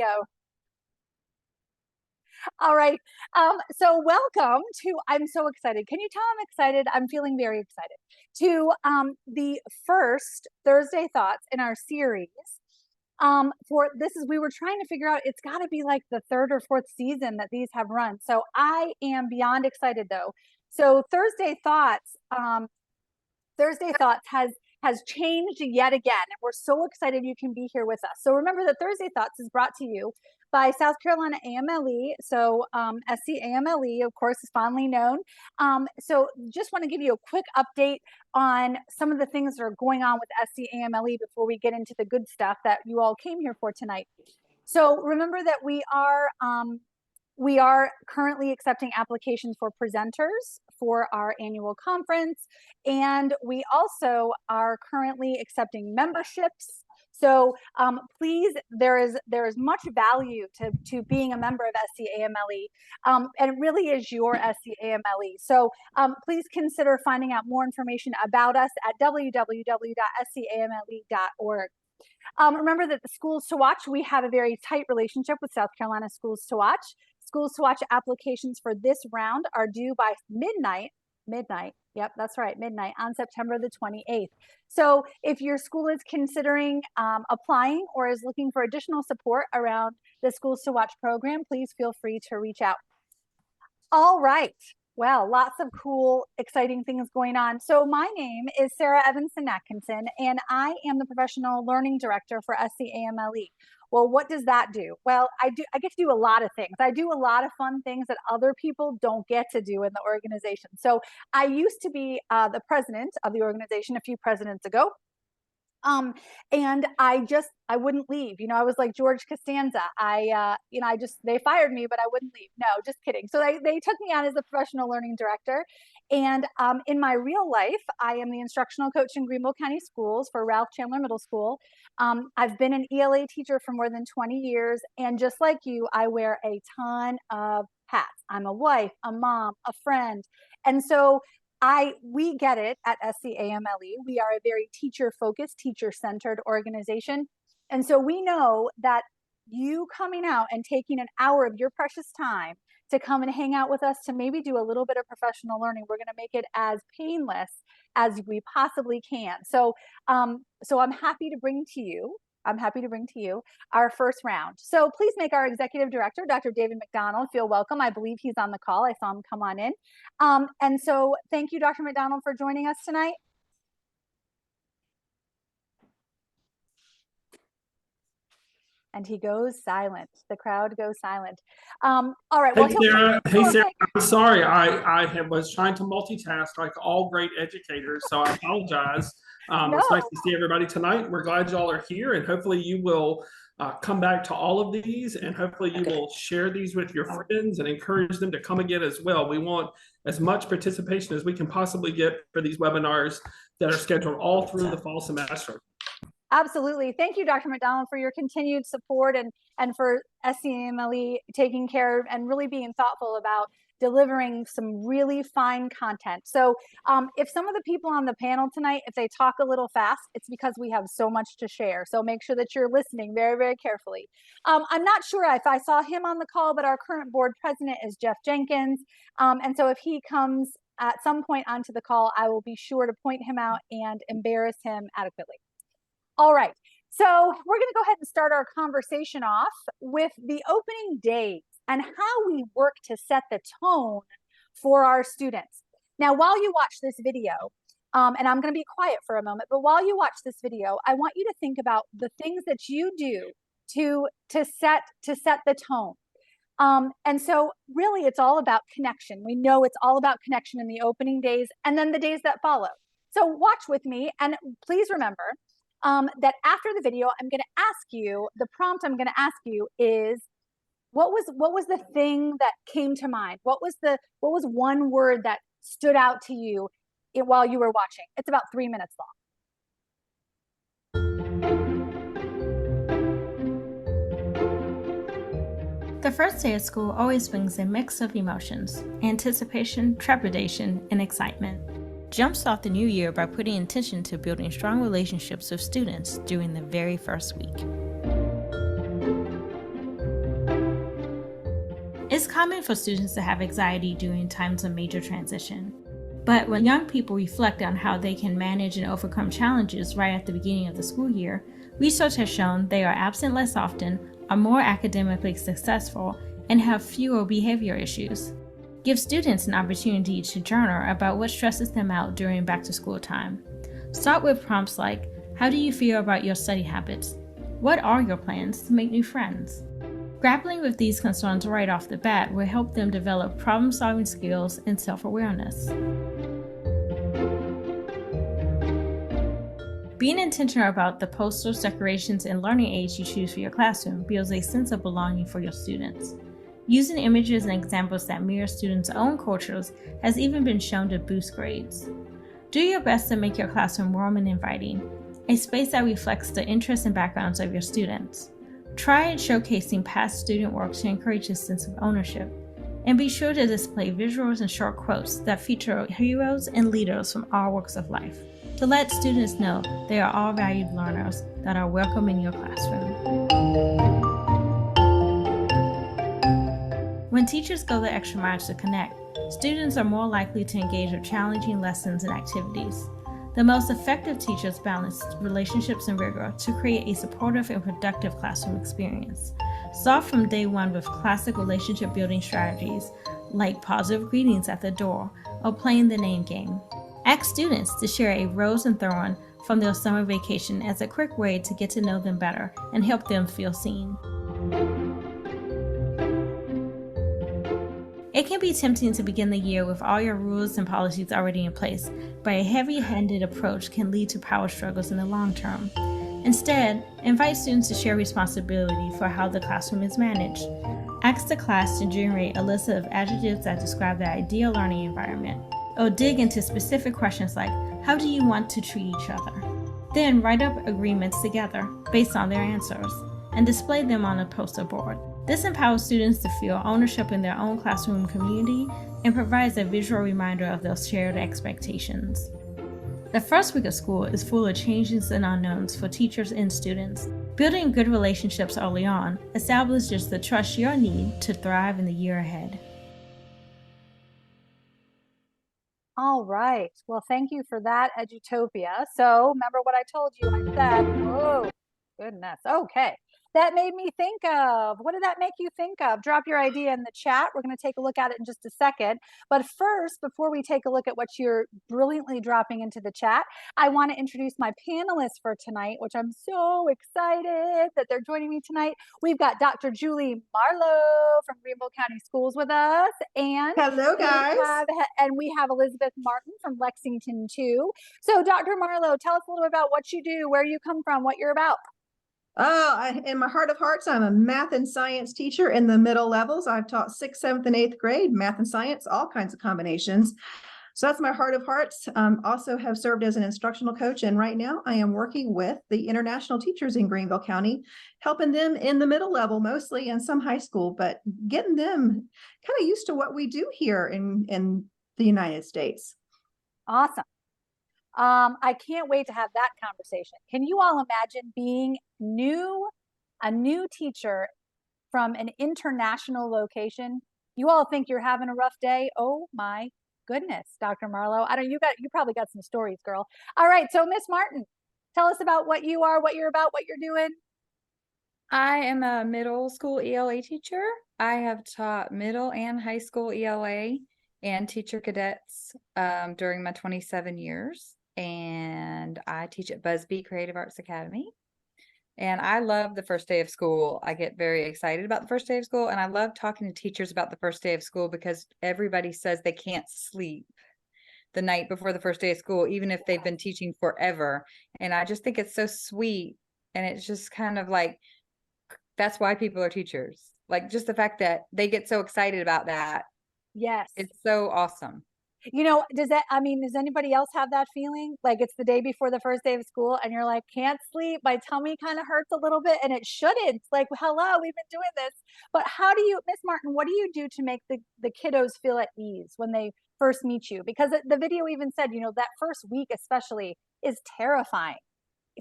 go? All right. So welcome to, I'm so excited. Can you tell I'm excited? I'm feeling very excited to the first Thursday Thoughts in our series. We were trying to figure out, it's got to be like the third or fourth season that these have run. So I am beyond excited though. So Thursday Thoughts has changed yet again, and we're so excited you can be here with us. So remember that Thursday Thoughts is brought to you by South Carolina AMLE. So SCAMLE, of course, is fondly known. So just want to give you a quick update on some of the things that are going on with SCAMLE before we get into the good stuff that you all came here for tonight. So remember that we are currently accepting applications for presenters for our annual conference, and we also are currently accepting memberships. So please, there is much value to being a member of SCAMLE, and it really is your SCAMLE. So please consider finding out more information about us at www.scamle.org. Remember that the Schools to Watch, we have a very tight relationship with South Carolina Schools to Watch. Schools to Watch applications for this round are due by midnight. Yep, that's right, midnight on September the 28th. So if your school is considering applying or is looking for additional support around the Schools to Watch program, please feel free to reach out. All right. Well, lots of cool, exciting things going on. So my name is Sarah Evanson Atkinson, and I am the Professional Learning Director for SCAMLE. Well, what does that do? Well, I get to do a lot of things. I do a lot of fun things that other people don't get to do in the organization. So I used to be the president of the organization a few presidents ago. And I wouldn't leave. I was like George Costanza. They fired me, but I wouldn't leave. No, just kidding. So they took me on as a professional learning director. And in my real life, I am the instructional coach in Greenville County Schools for Ralph Chandler Middle School. I've been an ELA teacher for more than 20 years. And just like you, I wear a ton of hats. I'm a wife, a mom, a friend. And so we get it at SCAMLE. We are a very teacher-focused, teacher-centered organization. And so we know that you coming out and taking an hour of your precious time to come and hang out with us to maybe do a little bit of professional learning, we're going to make it as painless as we possibly can. So I'm happy to bring to you our first round. So please make our executive director, Dr. David McDonald, feel welcome. I believe he's on the call. I saw him come on in. And so thank you, Dr. McDonald, for joining us tonight. And he goes silent. The crowd goes silent. All right. Hey, Sarah. Hey, Sarah. I'm sorry. I was trying to multitask like all great educators, so I apologize. No. It's nice to see everybody tonight. We're glad y'all are here, and hopefully you will come back to all of these, and hopefully you will share these with your friends and encourage them to come again as well. We want as much participation as we can possibly get for these webinars that are scheduled all through the fall semester. Absolutely. Thank you, Dr. McDonald, for your continued support and for SCAMLE taking care and really being thoughtful about delivering some really fine content. So if some of the people on the panel tonight, if they talk a little fast, it's because we have so much to share. So make sure that you're listening very, very carefully. I'm not sure if I saw him on the call, but our current board president is Jeff Jenkins. And so if he comes at some point onto the call, I will be sure to point him out and embarrass him adequately. All right, so we're going to go ahead and start our conversation off with the opening days and how we work to set the tone for our students. Now, while you watch this video, and I'm going to be quiet for a moment, but while you watch this video, I want you to think about the things that you do to set the tone. And so really it's all about connection. We know it's all about connection in the opening days and then the days that follow. So watch with me, and please remember that after the video, I'm going to ask you, the prompt I'm going to ask you is, what was the thing that came to mind? What was one word that stood out to you while you were watching? It's about 3 minutes long. The first day of school always brings a mix of emotions: anticipation, trepidation, and excitement. Jumpstart the new year by putting intention to building strong relationships with students during the very first week. It's common for students to have anxiety during times of major transition. But when young people reflect on how they can manage and overcome challenges right at the beginning of the school year, research has shown they are absent less often, are more academically successful, and have fewer behavior issues. Give students an opportunity to journal about what stresses them out during back-to-school time. Start with prompts like, how do you feel about your study habits? What are your plans to make new friends? Grappling with these concerns right off the bat will help them develop problem-solving skills and self-awareness. Being intentional about the posters, decorations, and learning aids you choose for your classroom builds a sense of belonging for your students. Using images and examples that mirror students' own cultures has even been shown to boost grades. Do your best to make your classroom warm and inviting, a space that reflects the interests and backgrounds of your students. Try showcasing past student work to encourage a sense of ownership, and be sure to display visuals and short quotes that feature heroes and leaders from all walks of life, to let students know they are all valued learners that are welcome in your classroom. When teachers go the extra mile to connect, students are more likely to engage with challenging lessons and activities. The most effective teachers balance relationships and rigor to create a supportive and productive classroom experience. Start from day one with classic relationship building strategies like positive greetings at the door or playing the name game. Ask students to share a rose and thorn from their summer vacation as a quick way to get to know them better and help them feel seen. It can be tempting to begin the year with all your rules and policies already in place, but a heavy-handed approach can lead to power struggles in the long term. Instead, invite students to share responsibility for how the classroom is managed. Ask the class to generate a list of adjectives that describe the ideal learning environment, or dig into specific questions like, how do you want to treat each other? Then write up agreements together based on their answers, and display them on a poster board. This empowers students to feel ownership in their own classroom community and provides a visual reminder of their shared expectations. The first week of school is full of changes and unknowns for teachers and students. Building good relationships early on establishes the trust you'll need to thrive in the year ahead. All right. Well, thank you for that, Edutopia. So remember what I told you? I said, whoa, goodness. Okay. That made me think of, what did that make you think of? Drop your idea in the chat. We're going to take a look at it in just a second. But first, before we take a look at what you're brilliantly dropping into the chat, I want to introduce my panelists for tonight, which I'm so excited that they're joining me tonight. We've got Dr. Julie Marlowe from Greenville County Schools with us. And hello, guys. We have Elizabeth Martin from Lexington too. So Dr. Marlowe, tell us a little bit about what you do, where you come from, what you're about. Oh, in my heart of hearts, I'm a math and science teacher in the middle levels. I've taught 6th, 7th, and 8th grade, math and science, all kinds of combinations. So that's my heart of hearts. Also have served as an instructional coach. And right now I am working with the international teachers in Greenville County, helping them in the middle level mostly and some high school, but getting them kind of used to what we do here in the United States. Awesome. I can't wait to have that conversation. Can you all imagine being a new teacher from an international location? You all think you're having a rough day? Oh my goodness, Dr. Marlowe. You probably got some stories, girl. All right, so Miss Martin, tell us about what you are, what you're about, what you're doing. I am a middle school ELA teacher. I have taught middle and high school ELA and teacher cadets during my 27 years. And I teach at Busby Creative Arts Academy. And I love the first day of school. I get very excited about the first day of school. And I love talking to teachers about the first day of school because everybody says they can't sleep the night before the first day of school, even if they've been teaching forever. And I just think it's so sweet. And it's just kind of like, that's why people are teachers. Like just the fact that they get so excited about that. Yes. It's so awesome. You know, does anybody else have that feeling? Like it's the day before the first day of school and you're like, can't sleep. My tummy kind of hurts a little bit and it shouldn't. Like, hello, we've been doing this. But how do you, Miss Martin, what do you do to make the kiddos feel at ease when they first meet you? Because the video even said, that first week especially is terrifying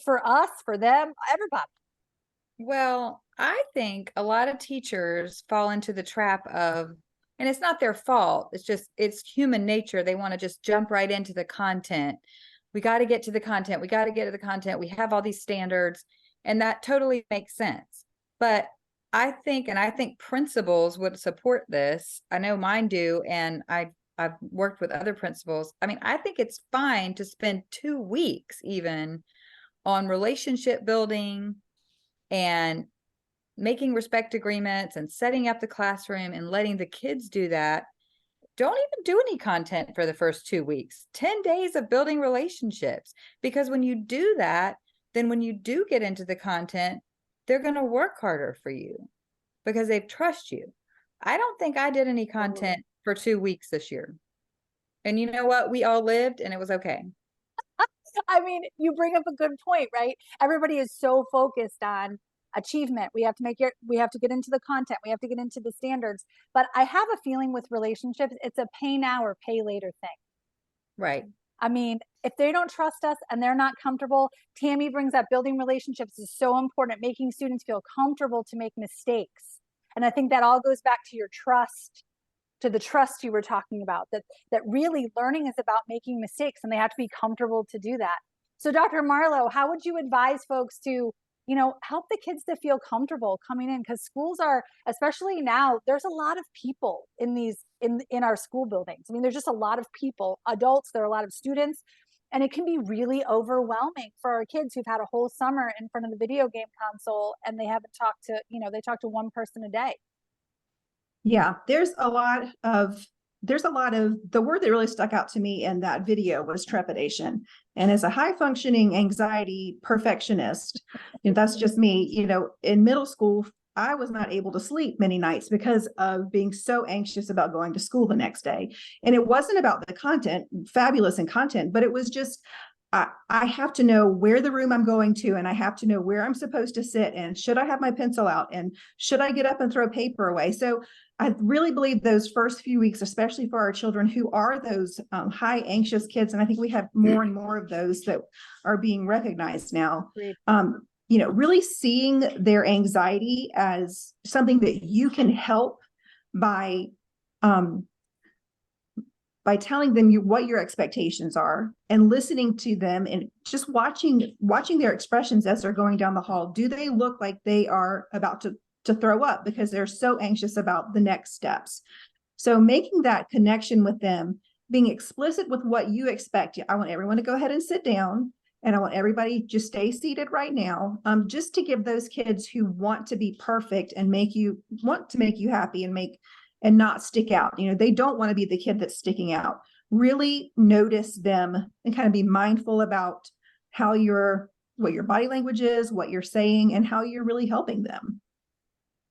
for us, for them, everybody. Well, I think a lot of teachers fall into the trap of, and it's not their fault, it's human nature. They want to just jump right into the content. We got to get to the content. We got to get to the content. We have all these standards, and that totally makes sense. But I think principals would support this. I know mine do, and I've worked with other principals. I mean, I think it's fine to spend 2 weeks even on relationship building and making respect agreements and setting up the classroom and letting the kids do that. Don't even do any content for the first 2 weeks. 10 days of building relationships. Because when you do that, then when you do get into the content, they're going to work harder for you because they trust you. I don't think I did any content for 2 weeks this year. And you know what? We all lived and it was okay. I mean, you bring up a good point, right? Everybody is so focused on achievement. We have to get into the content. We have to get into the standards. But I have a feeling with relationships, it's a pay now or pay later thing. Right. I mean, if they don't trust us and they're not comfortable, Tammy brings up building relationships is so important, making students feel comfortable to make mistakes. And I think that all goes back to your trust, to the trust you were talking about, that really learning is about making mistakes and they have to be comfortable to do that. So Dr. Marlowe, how would you advise folks to, help the kids to feel comfortable coming in? Because schools are, especially now, there's a lot of people in our school buildings. I mean, there's just a lot of people, adults, there are a lot of students, and it can be really overwhelming for our kids who've had a whole summer in front of the video game console and they haven't talked to, they talk to one person a day. Yeah, there's a lot of the word that really stuck out to me in that video was trepidation. And as a high functioning anxiety perfectionist, that's just me, in middle school, I was not able to sleep many nights because of being so anxious about going to school the next day. And it wasn't about the content, fabulous in content, but it was just, I have to know where the room I'm going to, and I have to know where I'm supposed to sit, and should I have my pencil out, and should I get up and throw paper away? So I really believe those first few weeks, especially for our children who are those high anxious kids, and I think we have more and more of those that are being recognized now. Really seeing their anxiety as something that you can help by telling them what your expectations are and listening to them and just watching their expressions as they're going down the hall. Do they look like they are about to throw up because they're so anxious about the next steps? So making that connection with them, being explicit with what you expect. I want everyone to go ahead and sit down, and I want everybody just stay seated right now, just to give those kids who want to be perfect and want to make you happy and not stick out. They don't want to be the kid that's sticking out. Really notice them and kind of be mindful about what your body language is, what you're saying, and how you're really helping them.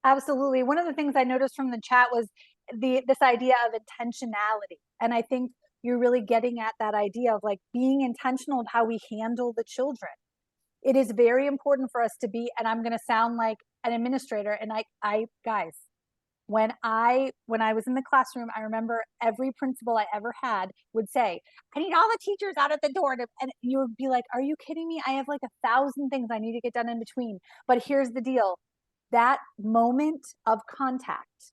Absolutely. One of the things I noticed from the chat was this idea of intentionality. And I think you're really getting at that idea of like being intentional of how we handle the children. It is very important for us to be, and I'm going to sound like an administrator, and I guys, when I was in the classroom, I remember every principal I ever had would say, I need all the teachers out at the door. And you would be like, are you kidding me? I have like 1,000 things I need to get done in between. But here's the deal. That moment of contact,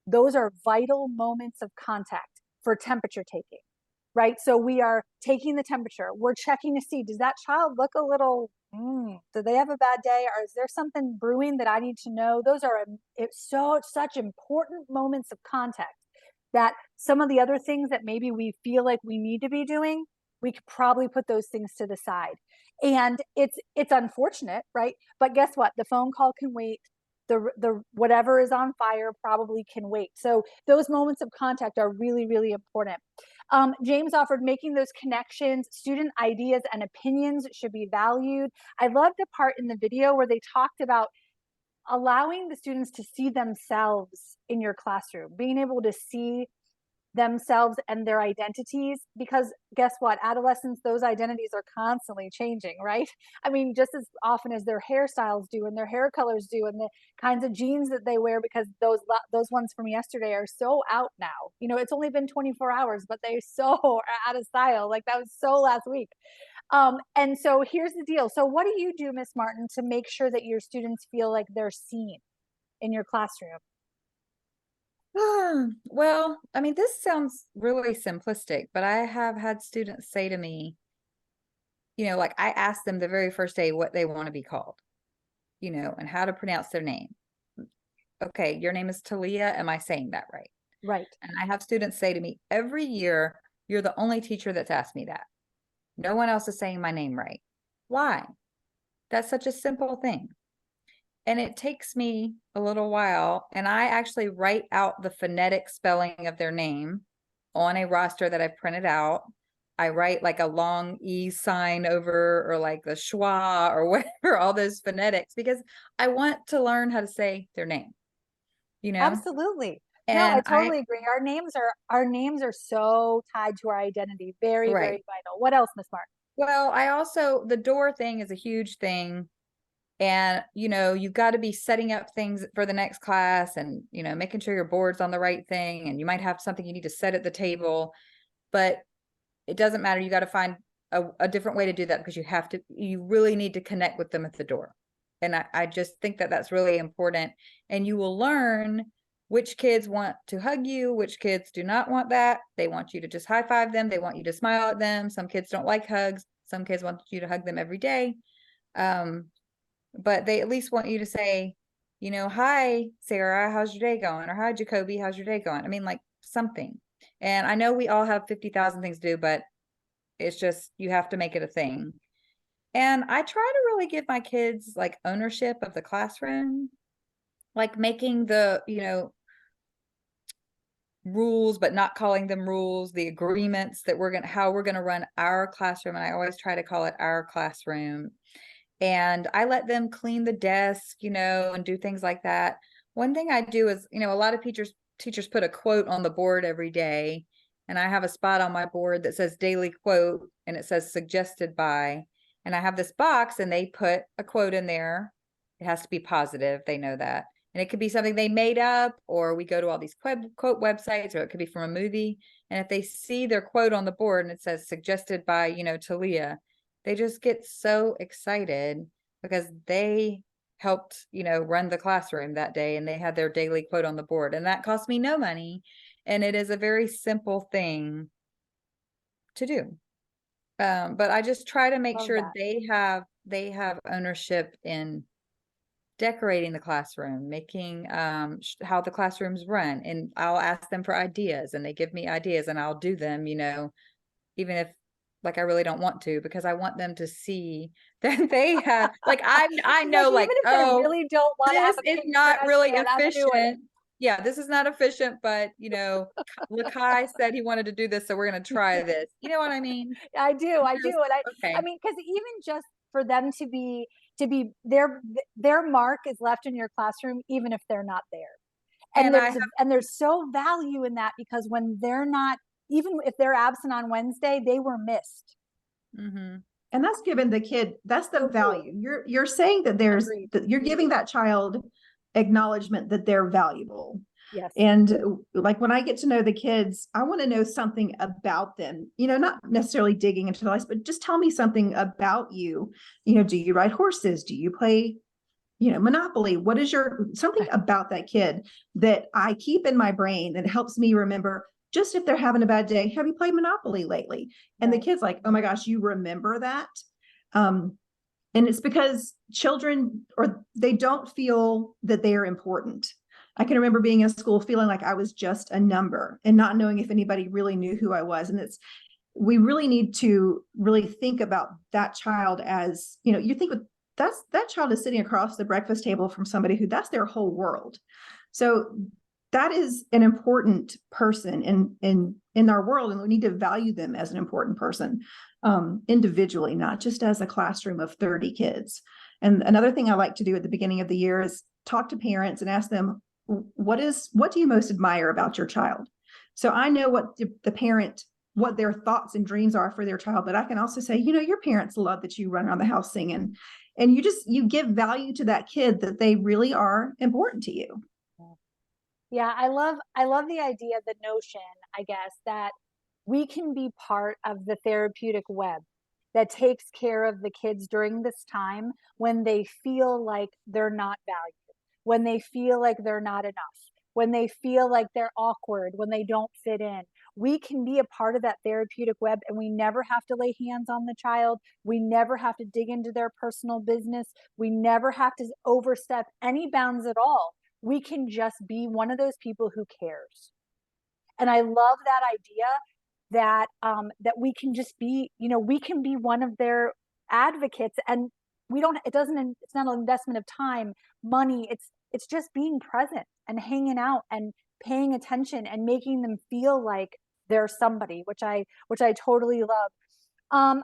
those are vital moments of contact for temperature taking, right? So we are taking the temperature. We're checking to see, does that child look a little, do they have a bad day? Or is there something brewing that I need to know? Those are such important moments of contact that some of the other things that maybe we feel like we need to be doing, we could probably put those things to the side. And it's unfortunate, right? But guess what? The phone call can wait. The whatever is on fire probably can wait. So those moments of contact are really, really important. James offered making those connections, student ideas and opinions should be valued. I loved the part in the video where they talked about allowing the students to see themselves in your classroom, being able to see themselves and their identities, because guess what? Adolescents, those identities are constantly changing, right? I mean, just as often as their hairstyles do and their hair colors do and the kinds of jeans that they wear, because those ones from yesterday are so out now. It's only been 24 hours, but they so are out of style. Like that was so last week. And so here's the deal. So what do you do, Miss Martin, to make sure that your students feel like they're seen in your classroom? Well, I mean, this sounds really simplistic, but I have had students say to me, like I asked them the very first day what they want to be called, and how to pronounce their name. Okay, your name is Talia. Am I saying that right? Right. And I have students say to me every year, you're the only teacher that's asked me that. No one else is saying my name right. Why? That's such a simple thing. And it takes me a little while, and I actually write out the phonetic spelling of their name on a roster that I've printed out. I write like a long E sign over, or like the schwa or whatever, all those phonetics, because I want to learn how to say their name, Absolutely. No, I and totally agree. Our names are so tied to our identity. Very, right. very vital. What else, Miss Martin? Well, the door thing is a huge thing. And, you've got to be setting up things for the next class and, making sure your board's on the right thing. And you might have something you need to set at the table, but it doesn't matter. You got to find a different way to do that, because you really need to connect with them at the door. And I just think that that's really important. And you will learn which kids want to hug you, which kids do not want that. They want you to just high five them. They want you to smile at them. Some kids don't like hugs. Some kids want you to hug them every day. But they at least want you to say, hi, Sarah, how's your day going? Or hi, Jacoby, how's your day going? I mean, like something. And I know we all have 50,000 things to do, but it's just, you have to make it a thing. And I try to really give my kids like ownership of the classroom, like making the, rules, but not calling them rules, the agreements that how we're going to run our classroom. And I always try to call it our classroom. And I let them clean the desk, and do things like that. One thing I do is, a lot of teachers put a quote on the board every day. And I have a spot on my board that says daily quote, and it says suggested by. And I have this box, and they put a quote in there. It has to be positive. They know that. And it could be something they made up, or we go to all these quote websites, or it could be from a movie. And if they see their quote on the board and it says suggested by, Talia, they just get so excited because they helped, run the classroom that day, and they had their daily quote on the board, and that cost me no money. And it is a very simple thing to do. But I just try to make Love sure that. they have ownership in decorating the classroom, making how the classrooms run. And I'll ask them for ideas, and they give me ideas, and I'll do them, even if like I really don't want to, because I want them to see that they have like I know Even like, if they really don't want to have this a is pink not trash really can, I'm doing it. efficient. Yeah, this is not efficient, but Lakai said he wanted to do this, so we're gonna try this. You know what I mean? I do, and I Okay. mean, because even just for them to be their mark is left in your classroom, even if they're not there. And there's so value in that, because when they're not, even if they're absent on Wednesday, they were missed. Mm-hmm. And that's giving the kid, that's the value. You're saying that that you're giving that child acknowledgement that they're valuable. Yes. And like when I get to know the kids, I want to know something about them, not necessarily digging into their lives, but just tell me something about you. Do you ride horses? Do you play, Monopoly? What is something about that kid that I keep in my brain that helps me remember, just if they're having a bad day, have you played Monopoly lately? And the kid's like, oh my gosh, you remember that? And it's because children, or they don't feel that they are important. I can remember being in school feeling like I was just a number and not knowing if anybody really knew who I was. And we really need to really think about that child as, you think that child is sitting across the breakfast table from somebody who that's their whole world. So that is an important person in our world, and we need to value them as an important person, individually, not just as a classroom of 30 kids. And another thing I like to do at the beginning of the year is talk to parents and ask them, what do you most admire about your child? So I know what the parent, what their thoughts and dreams are for their child, but I can also say, your parents love that you run around the house singing, and you give value to that kid, that they really are important to you. Yeah, I love the idea, the notion, I guess, that we can be part of the therapeutic web. that takes care of the kids during this time when they feel like they're not valued, when they feel like they're not enough, when they feel like they're awkward, when they don't fit in. We can be a part of that therapeutic web, and we never have to lay hands on the child. We never have to dig into their personal business. We never have to overstep any bounds at all. We can just be one of those people who cares. And I love that idea that that we can just be, we can be one of their advocates, and we don't, it doesn't, it's not an investment of time, money. It's just being present and hanging out and paying attention and making them feel like they're somebody, which I totally love. I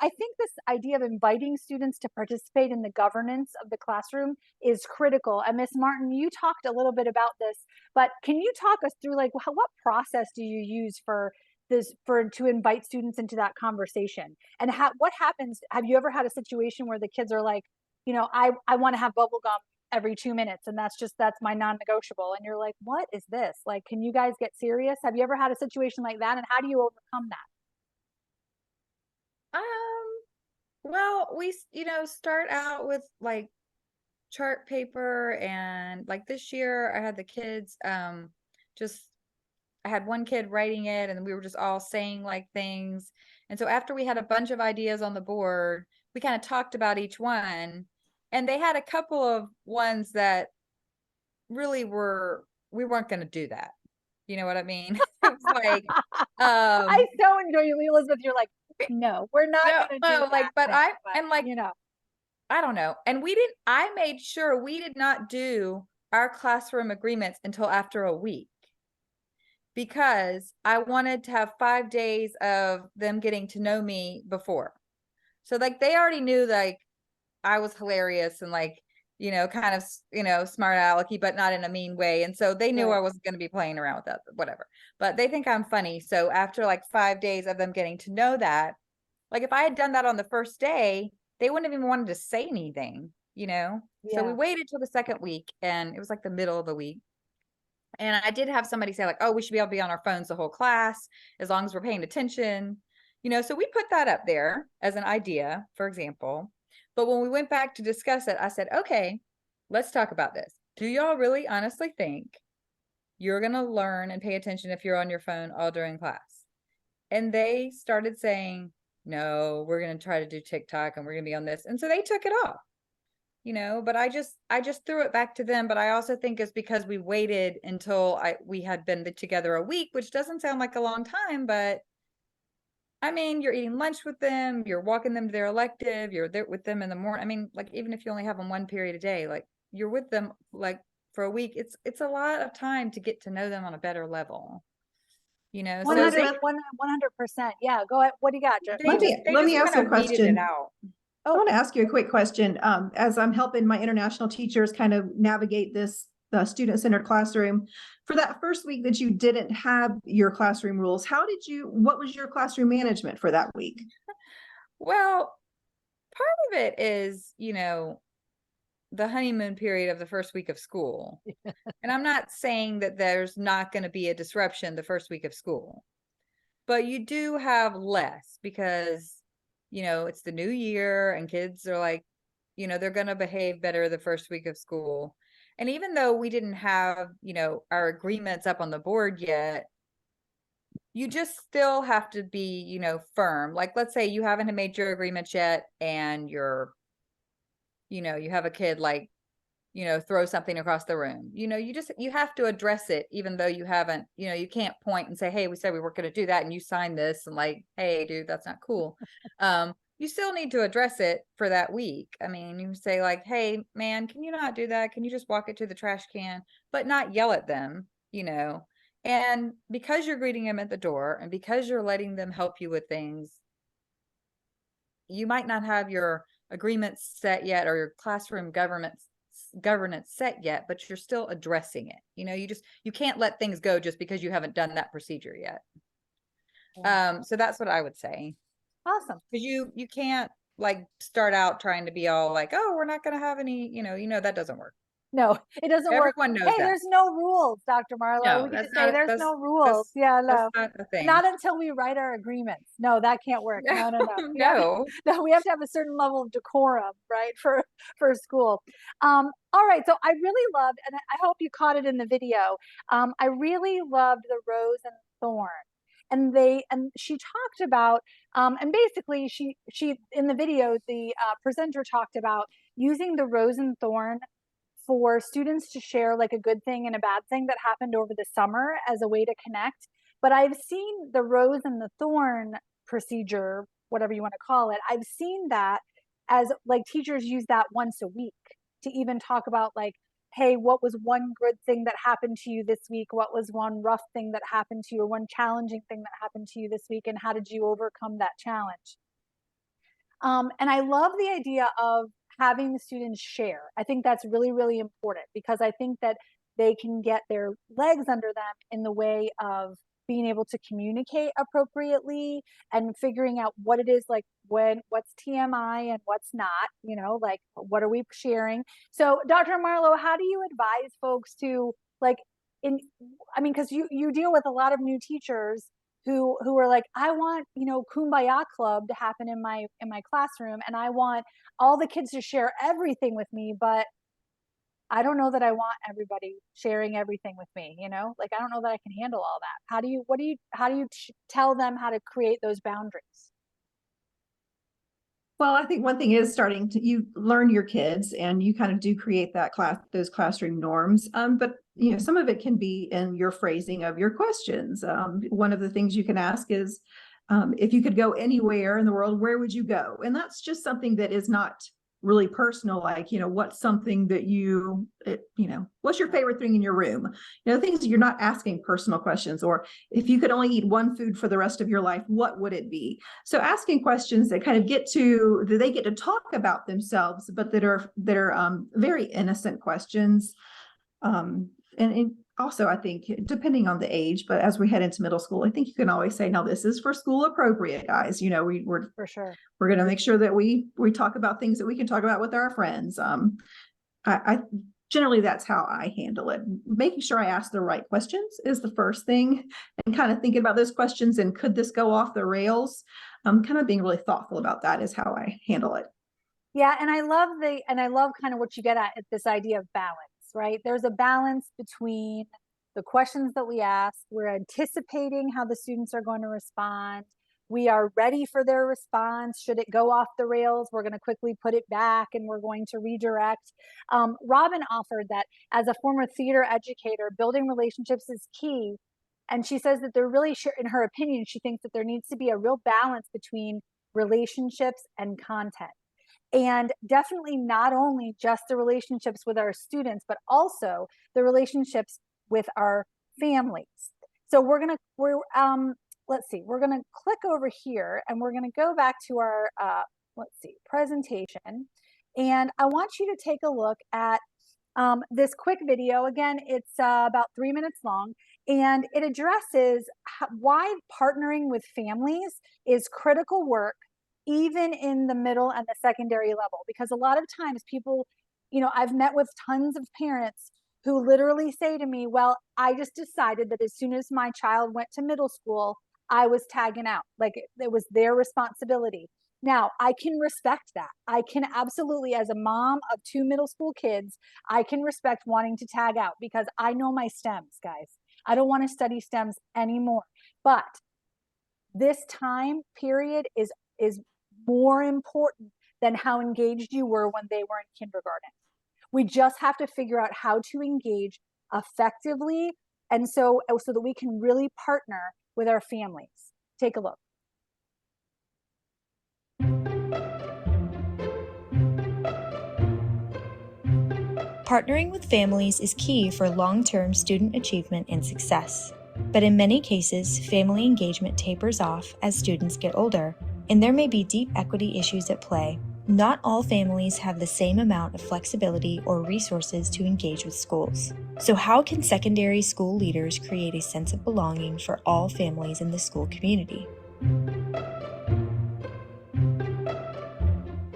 think this idea of inviting students to participate in the governance of the classroom is critical. And Miss Martin, you talked a little bit about this, but can you talk us through like what process do you use for this, to invite students into that conversation? And what happens? Have you ever had a situation where the kids are like, I want to have bubble gum every 2 minutes, and that's my non-negotiable, and you're like, what is this? Like, can you guys get serious? Have you ever had a situation like that, and how do you overcome that? Well, we, start out with like chart paper, and like this year I had the kids, I had one kid writing it, and we were just all saying like things. And so after we had a bunch of ideas on the board, we kind of talked about each one, and they had a couple of ones that really we weren't going to do that. You know what I mean? It was like, I so enjoy you, Elizabeth. You're like, no, we're not no, going to do like, that. but I'm like, you I don't know. And I made sure we did not do our classroom agreements until after a week, because I wanted to have 5 days of them getting to know me before. So like they already knew like I was hilarious and like, kind of, smart alecky, but not in a mean way. And so they knew Right. I wasn't going to be playing around with that, whatever. But they think I'm funny. So after like 5 days of them getting to know that, like if I had done that on the first day, they wouldn't have even wanted to say anything, So we Yeah. waited till the second week, and it was like the middle of the week. And I did have somebody say like, oh, we should be able to be on our phones the whole class as long as we're paying attention, so we put that up there as an idea, for example. But when we went back to discuss it, I said, okay, let's talk about this. Do y'all really honestly think you're going to learn and pay attention if you're on your phone all during class? And they started saying, no, we're going to try to do TikTok and we're going to be on this. And so they took it off, but I just threw it back to them. But I also think it's because we waited until we had been together a week, which doesn't sound like a long time, but I mean, you're eating lunch with them, you're walking them to their elective, you're there with them in the morning. I mean, like even if you only have them one period a day, like you're with them like for a week, it's a lot of time to get to know them on a better level. So 100%. Yeah. Go ahead. What do you got, Joe? they Let me just ask kind you a of weeded question. it out. I want to ask you a quick question. As I'm helping my international teachers kind of navigate this student-centered classroom, for that first week that you didn't have your classroom rules, what was your classroom management for that week? Well, part of it is, the honeymoon period of the first week of school. And I'm not saying that there's not going to be a disruption the first week of school, but you do have less because, it's the new year and kids are like, they're going to behave better the first week of school. And even though we didn't have, our agreements up on the board yet, you just still have to be, firm. Like, let's say you haven't made your agreements yet and you have a kid like, throw something across the room, you have to address it, even though you haven't, you can't point and say, hey, we said we weren't going to do that. And you signed this and like, hey, dude, that's not cool. You still need to address it for that week. I mean, you say like, hey, man, can you not do that? Can you just walk it to the trash can, but not yell at them, and because you're greeting them at the door and because you're letting them help you with things, you might not have your agreements set yet or your classroom governance set yet, but you're still addressing it. You can't let things go just because you haven't done that procedure yet. So that's what I would say. Awesome. Because you can't like start out trying to be all like, oh, we're not going to have any, that doesn't work. No, it doesn't work. Everyone knows Hey, that. there's no rules, Dr. Marlowe. No, We can that's just say not, there's no rules. Yeah, that's no. not a thing. Not until we write our agreements. No, that can't work. No, no, no. No. No, we have to have a certain level of decorum, right, for school. All right, so I really loved, and I hope you caught it in the video. I really loved the rose and thorn, and she talked about, and basically she in the video the presenter talked about using the rose and thorn for students to share like a good thing and a bad thing that happened over the summer as a way to connect. But I've seen the rose and the thorn procedure, whatever you want to call it, I've seen that as like teachers use that once a week to even talk about like, hey, what was one good thing that happened to you this week? What was one rough thing that happened to you, or one challenging thing that happened to you this week? And how did you overcome that challenge? And I love the idea of having the students share. I think that's really, really important, because I think that they can get their legs under them in the way of being able to communicate appropriately and figuring out what it is, like what's TMI and what's not, you know, like what are we sharing? So Dr. Marlowe, how do you advise folks to like, I mean, because you deal with a lot of new teachers who are like, I want, you know, Kumbaya Club to happen in my classroom, and I want all the kids to share everything with me, but I don't know that I want everybody sharing everything with me, you know? Like, I don't know that I can handle all that. How do you tell them how to create those boundaries? Well, I think one thing is you learn your kids and you kind of do create those classroom norms. But you know, some of it can be in your phrasing of your questions. One of the things you can ask is, if you could go anywhere in the world, where would you go? And that's just something that is not really personal, like, you know, what's something that what's your favorite thing in your room? You know, things you're not asking personal questions. Or if you could only eat one food for the rest of your life, what would it be? So asking questions that kind of they get to talk about themselves, but that are very innocent questions. And also, I think, depending on the age, but as we head into middle school, I think you can always say, now this is for school appropriate, guys. You know, we're For sure. We're going to make sure that we talk about things that we can talk about with our friends. I generally, that's how I handle it. Making sure I ask the right questions is the first thing, and kind of thinking about those questions and could this go off the rails? Kind of being really thoughtful about that is how I handle it. Yeah, and I love kind of what you get at this idea of balance, right? There's a balance between the questions that we ask. We're anticipating how the students are going to respond. We are ready for their response. Should it go off the rails, we're going to quickly put it back and we're going to redirect. Robin offered that as a former theater educator, building relationships is key. And she says that in her opinion, she thinks that there needs to be a real balance between relationships and content. And definitely not only just the relationships with our students, but also the relationships with our families. So let's see, we're going to click over here and we're going to go back to our, presentation. And I want you to take a look at this quick video. Again, it's about 3 minutes long, and it addresses why partnering with families is critical work, even in the middle and the secondary level. Because a lot of times people, you know, I've met with tons of parents who literally say to me, well, I just decided that as soon as my child went to middle school, I was tagging out. Like it was their responsibility. Now, I can respect that. I can absolutely, as a mom of 2 middle school kids, I can respect wanting to tag out, because I know my stems, guys. I don't want to study stems anymore. But this time period is more important than how engaged you were when they were in kindergarten. We just have to figure out how to engage effectively, and so that we can really partner with our families. Take a look. Partnering with families is key for long-term student achievement and success. But in many cases, family engagement tapers off as students get older, and there may be deep equity issues at play. Not all families have the same amount of flexibility or resources to engage with schools. So how can secondary school leaders create a sense of belonging for all families in the school community?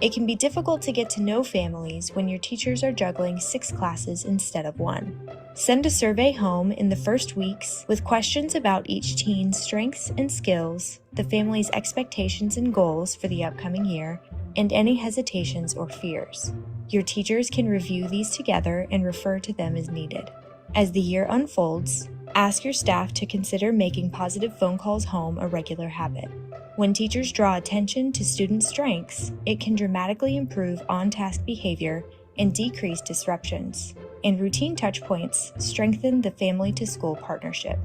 It can be difficult to get to know families when your teachers are juggling 6 classes instead of 1. Send a survey home in the first weeks with questions about each teen's strengths and skills, the family's expectations and goals for the upcoming year, and any hesitations or fears. Your teachers can review these together and refer to them as needed. As the year unfolds, ask your staff to consider making positive phone calls home a regular habit. When teachers draw attention to student strengths, it can dramatically improve on-task behavior and decrease disruptions. And routine touchpoints strengthen the family-to-school partnership.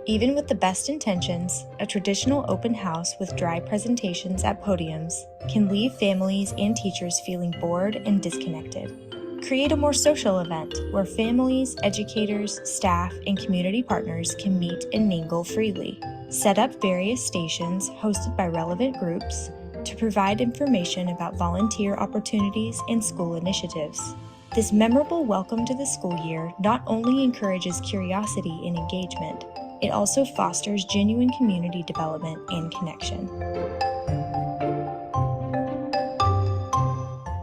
Even with the best intentions, a traditional open house with dry presentations at podiums can leave families and teachers feeling bored and disconnected. Create a more social event where families, educators, staff, and community partners can meet and mingle freely. Set up various stations hosted by relevant groups to provide information about volunteer opportunities and school initiatives. This memorable welcome to the school year not only encourages curiosity and engagement, it also fosters genuine community development and connection.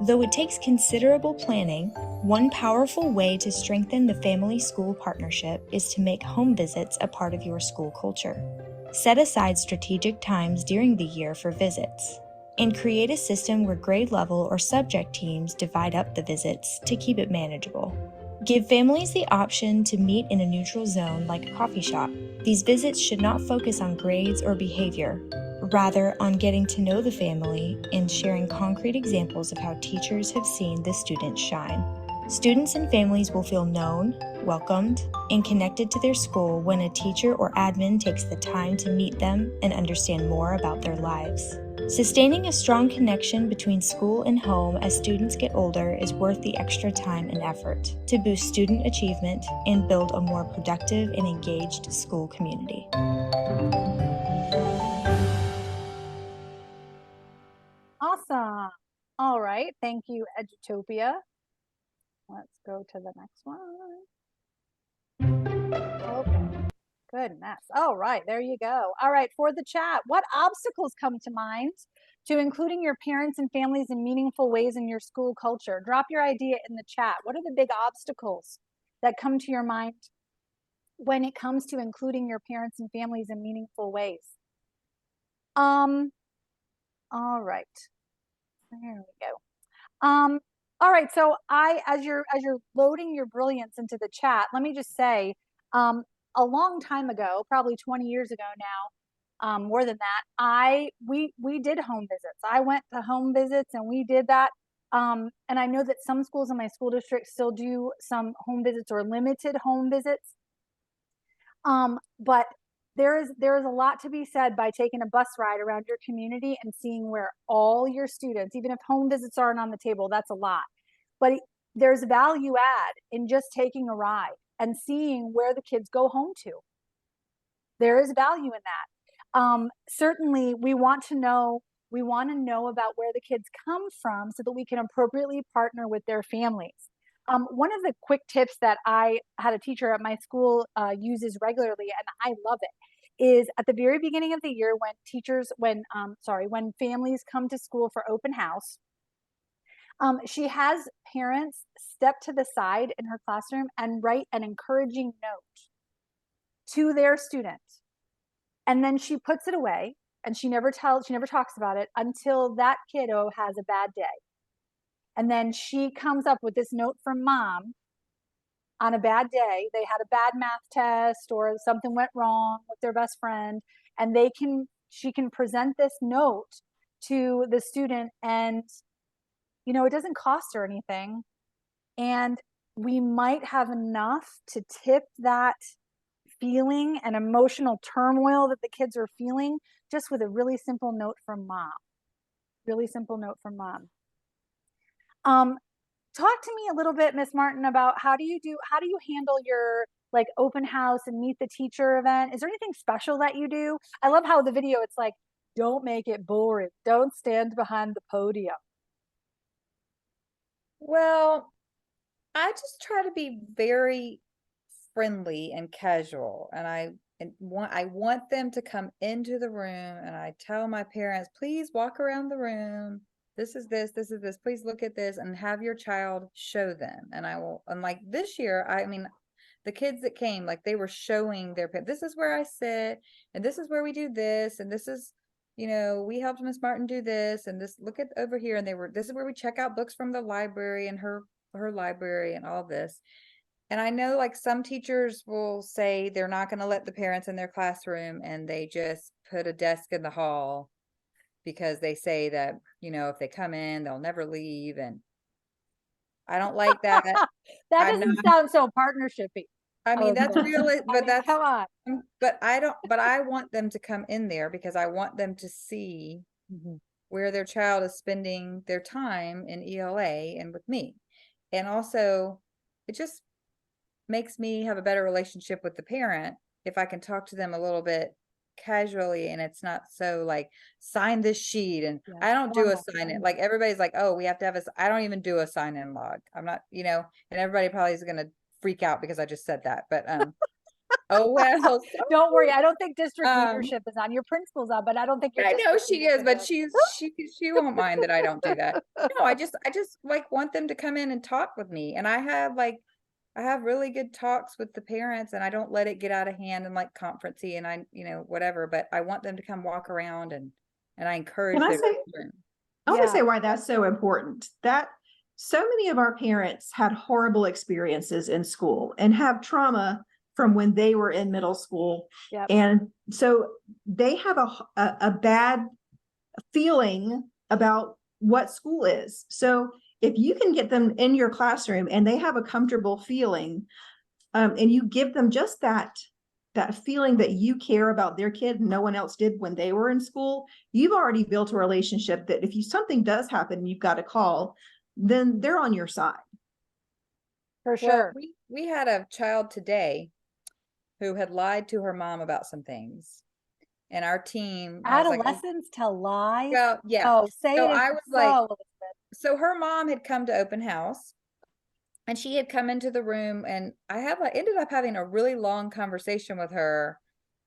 Though it takes considerable planning, one powerful way to strengthen the family-school partnership is to make home visits a part of your school culture. Set aside strategic times during the year for visits, and create a system where grade level or subject teams divide up the visits to keep it manageable. Give families the option to meet in a neutral zone like a coffee shop. These visits should not focus on grades or behavior, rather on getting to know the family and sharing concrete examples of how teachers have seen the students shine. Students and families will feel known, welcomed, and connected to their school when a teacher or admin takes the time to meet them and understand more about their lives. Sustaining a strong connection between school and home as students get older is worth the extra time and effort to boost student achievement and build a more productive and engaged school community. Awesome. All right. Thank you, Edutopia. Let's go to the next one. Okay. Goodness. All right. There you go. All right. For the chat, what obstacles come to mind to including your parents and families in meaningful ways in your school culture? Drop your idea in the chat. What are the big obstacles that come to your mind when it comes to including your parents and families in meaningful ways? All right. There we go. All right, so as you're loading your brilliance into the chat, let me just say, a long time ago, probably 20 years ago now, more than that, we did home visits. I went to home visits and we did that. And I know that some schools in my school district still do some home visits or limited home visits. But there is a lot to be said by taking a bus ride around your community and seeing where all your students, even if home visits aren't on the table, that's a lot. But there's value add in just taking a ride and seeing where the kids go home to. There is value in that. Certainly, we want to know about where the kids come from so that we can appropriately partner with their families. One of the quick tips that I had a teacher at my school uses regularly, and I love it, is at the very beginning of the year when families come to school for open house, she has parents step to the side in her classroom and write an encouraging note to their student. And then she puts it away and she never talks about it until that kiddo has a bad day. And then she comes up with this note from mom on a bad day. They had a bad math test or something went wrong with their best friend, and she can present this note to the student, and it doesn't cost her anything. And we might have enough to tip that feeling and emotional turmoil that the kids are feeling just with a really simple note from mom. Really simple note from mom. Talk to me a little bit, Miss Martin, about how do you handle your open house and meet the teacher event? Is there anything special that you do? I love how the video, it's like, don't make it boring. Don't stand behind the podium. Well, I just try to be very friendly and casual, and I and I want them to come into the room, and I tell my parents, please walk around the room. This is this, this is this, please look at this, and have your child show them. And I will, and like this year, I mean, the kids that came, like they were showing their parents, this is where I sit, and this is where we do this, and this is, you know, we helped Miss Martin do this, and this, look at over here, and this is where we check out books from the library and her library and all this. And I know like some teachers will say they're not going to let the parents in their classroom, and they just put a desk in the hall because they say that, you know, if they come in, they'll never leave. And I don't like that. That I'm doesn't sound so partnershipy. I mean, that's really, I but mean, that's, come on. but I want them to come in there because I want them to see where their child is spending their time in ELA and with me. And also, it just makes me have a better relationship with the parent if I can talk to them a little bit casually, and it's not so like, sign this sheet. And Yeah, I don't do a formal. sign in, like everybody's like, oh, we have to have I don't even do a sign in log. I'm not, you know, and everybody probably is gonna freak out because I just said that, but oh well. Don't worry, I don't think district Um, leadership is on. Your principal's on, but I don't think your I know district she is, leadership but she won't mind that I don't do that. No, I just like want them to come in and talk with me. And I have really good talks with the parents, and I don't let it get out of hand and like conferencey and I, you know, whatever, but I want them to come walk around, and I encourage Can I their say- children. I want to Yeah. say why that's so important. That so many of our parents had horrible experiences in school and have trauma from when they were in middle school. Yep. And so they have a bad feeling about what school is. So if you can get them in your classroom and they have a comfortable feeling, and you give them just that feeling that you care about their kid and no one else did when they were in school, you've already built a relationship that if something does happen, you've got to call, then they're on your side. for Well, sure. we had a child today who had lied to her mom about some things, and our team, I was like, oh, Adolescents tell lies. well, yeah. Oh, say So it. I again. was like, Oh, so her mom had come to open house, and she had come into the room, and I ended up having a really long conversation with her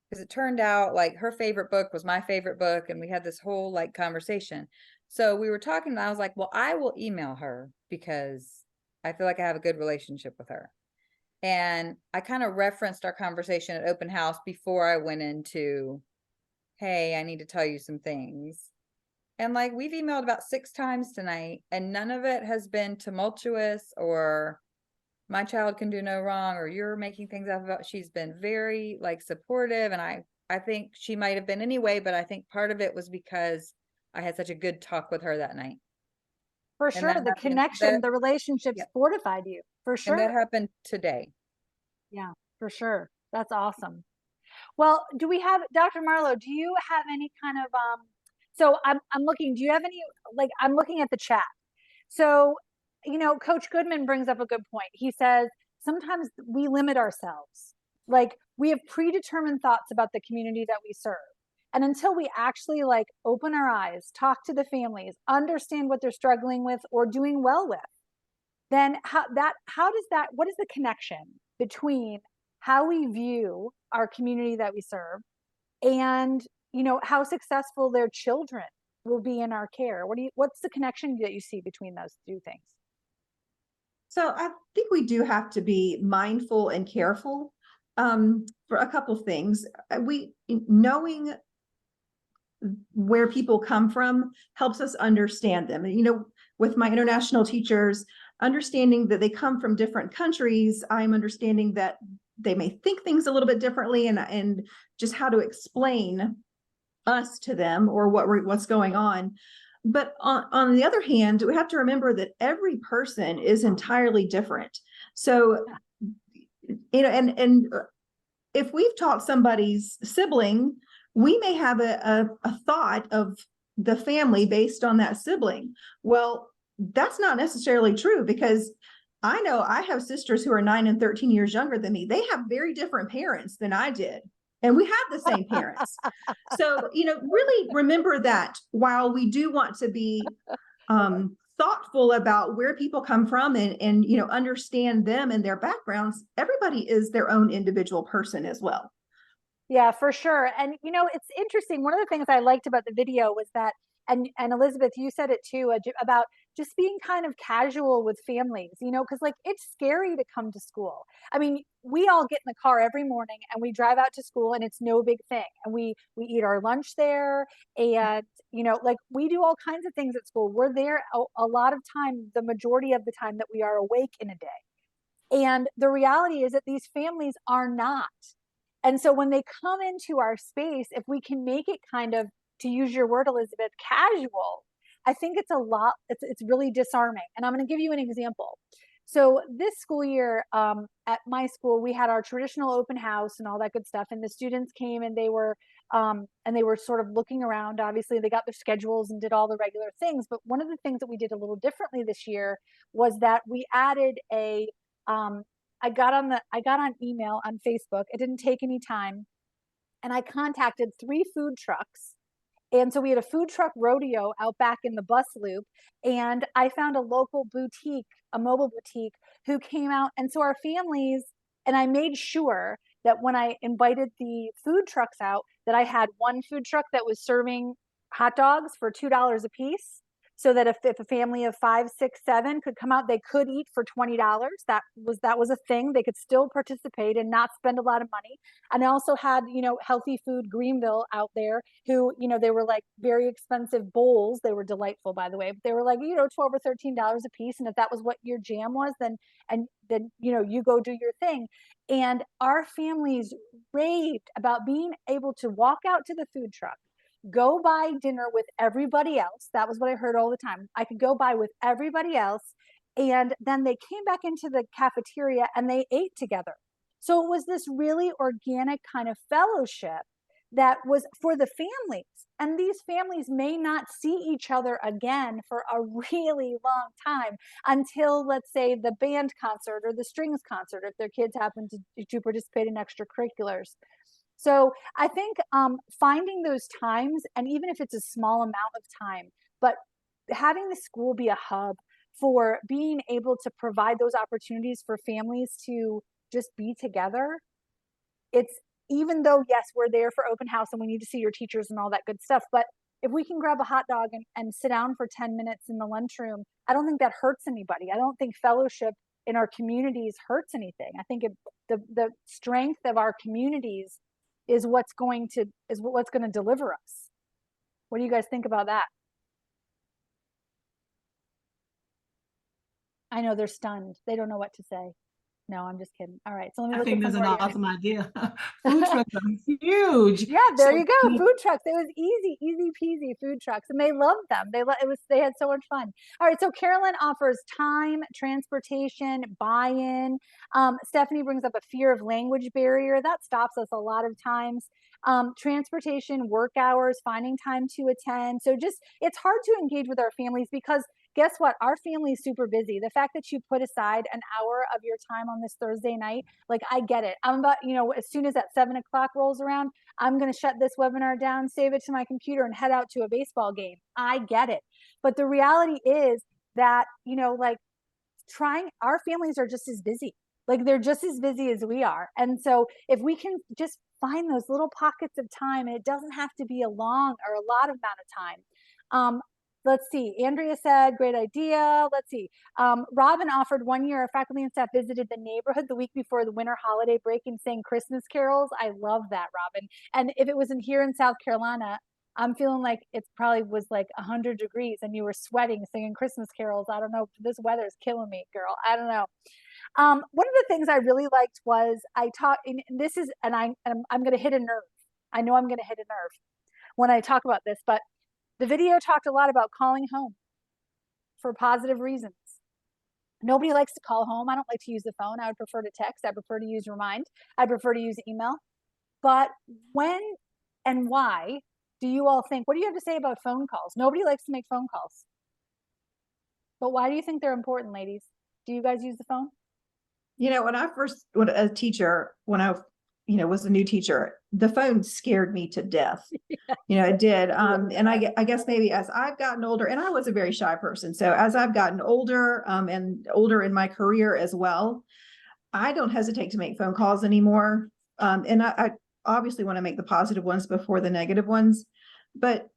because it turned out like her favorite book was my favorite book, and we had this whole like conversation. So we were talking, and I was like, well, I will email her because I feel like I have a good relationship with her. And I kind of referenced our conversation at open house before I went into, hey, I need to tell you some things. And like, we've emailed about 6 times tonight, and none of it has been tumultuous or my child can do no wrong or you're making things up about. She's been very like supportive, and I think she might have been anyway, but I think part of it was because I had such a good talk with her that night. for And sure. that The happened- connection, that- the relationships Yep. fortified you. For And that sure. happened today. Yeah, for sure. That's awesome. Well, do we have, Dr. Marlowe, do you have any kind of, so I'm looking, do you have any, like, I'm looking at the chat. So, you know, Coach Goodman brings up a good point. He says, sometimes we limit ourselves. Like, we have predetermined thoughts about the community that we serve. And until we actually like open our eyes, talk to the families, understand what they're struggling with or doing well with, then what is the connection between how we view our community that we serve and, you know, how successful their children will be in our care? What's the connection that you see between those two things? So I think we do have to be mindful and careful for a couple of things. Knowing where people come from helps us understand them. You know, with my international teachers, understanding that they come from different countries, I'm understanding that they may think things a little bit differently, and just how to explain us to them or what's going on. But on the other hand, we have to remember that every person is entirely different. So, you know, and if we've taught somebody's sibling, we may have a thought of the family based on that sibling. Well, that's not necessarily true, because I know I have sisters who are 9 and 13 years younger than me. They have very different parents than I did, and we have the same parents. So, you know, really remember that while we do want to be thoughtful about where people come from and, you know, understand them and their backgrounds, everybody is their own individual person as well. Yeah, for sure. And it's interesting. One of the things I liked about the video was that, and Elizabeth, you said it too, about just being kind of casual with families, because like it's scary to come to school. I mean, we all get in the car every morning and we drive out to school and it's no big thing. And we eat our lunch there, and like we do all kinds of things at school. We're there a lot of time, the majority of the time that we are awake in a day. And the reality is that these families are not. And so when they come into our space, if we can make it kind of, to use your word, Elizabeth, casual, I think it's really disarming. And I'm going to give you an example. So this school year, at my school, we had our traditional open house and all that good stuff. And the students came and they were sort of looking around. Obviously, they got their schedules and did all the regular things. But one of the things that we did a little differently this year was that we added I got on email on Facebook. It didn't take any time. And I contacted 3 food trucks. And so we had a food truck rodeo out back in the bus loop. And I found a local boutique, a mobile boutique, who came out. And so our families, and I made sure that when I invited the food trucks out, that I had one food truck that was serving hot dogs for $2 a piece. So that if a family of 5, 6, 7 could come out, they could eat for $20. That was a thing. They could still participate and not spend a lot of money. And I also had, Healthy Food Greenville out there who, they were like very expensive bowls. They were delightful, by the way, but they were like, $12 or $13 a piece. And if that was what your jam was, then you go do your thing. And our families raved about being able to walk out to the food truck, go buy dinner with everybody else. That was what I heard all the time. I could go buy with everybody else. And then they came back into the cafeteria and they ate together. So it was this really organic kind of fellowship that was for the families. And these families may not see each other again for a really long time until, let's say, the band concert or the strings concert, if their kids happen to participate in extracurriculars. So I think finding those times, and even if it's a small amount of time, but having the school be a hub for being able to provide those opportunities for families to just be together. It's, even though, yes, we're there for open house and we need to see your teachers and all that good stuff, but if we can grab a hot dog and sit down for 10 minutes in the lunchroom, I don't think that hurts anybody. I don't think fellowship in our communities hurts anything. I think the strength of our communities is what's going to deliver us. What do you guys think about that? I know they're stunned. They don't know what to say. No, I'm just kidding. All right. So let me I look think at that's some an more. awesome idea. Food trucks are huge. Yeah, there So you go. Food trucks. It was easy peasy food trucks, and they loved them. They had so much fun. All right. So Carolyn offers time, transportation, buy-in. Stephanie brings up a fear of language barrier that stops us a lot of times. Transportation, work hours, finding time to attend. So just, it's hard to engage with our families because guess what? Our family is super busy. The fact that you put aside an hour of your time on this Thursday night, like I get it. I'm about, as soon as that 7 o'clock rolls around, I'm going to shut this webinar down, save it to my computer and head out to a baseball game. I get it. But the reality is that, our families are just as busy. Like they're just as busy as we are. And so if we can just find those little pockets of time, and it doesn't have to be a long or a lot of amount of time. Let's see. Andrea said, great idea. Let's see. Robin offered, one year, our faculty and staff visited the neighborhood the week before the winter holiday break and sang Christmas carols. I love that, Robin. And if it was here in South Carolina, I'm feeling like it probably was like 100 degrees and you were sweating singing Christmas carols. I don't know. This weather is killing me, girl. I don't know. One of the things I really liked was I'm going to hit a nerve. I know I'm going to hit a nerve when I talk about this, but the video talked a lot about calling home for positive reasons. Nobody likes to call home. I don't like to use the phone. I would prefer to text. I prefer to use Remind. I prefer to use email. But when and why do you all think, what do you have to say about phone calls? Nobody likes to make phone calls. But why do you think they're important, ladies? Do you guys use the phone? When I first was a teacher, when I was a new teacher, the phone scared me to death. It did. And I guess maybe as I've gotten older, and I was a very shy person. So as I've gotten older, and older in my career as well, I don't hesitate to make phone calls anymore. And obviously want to make the positive ones before the negative ones. But,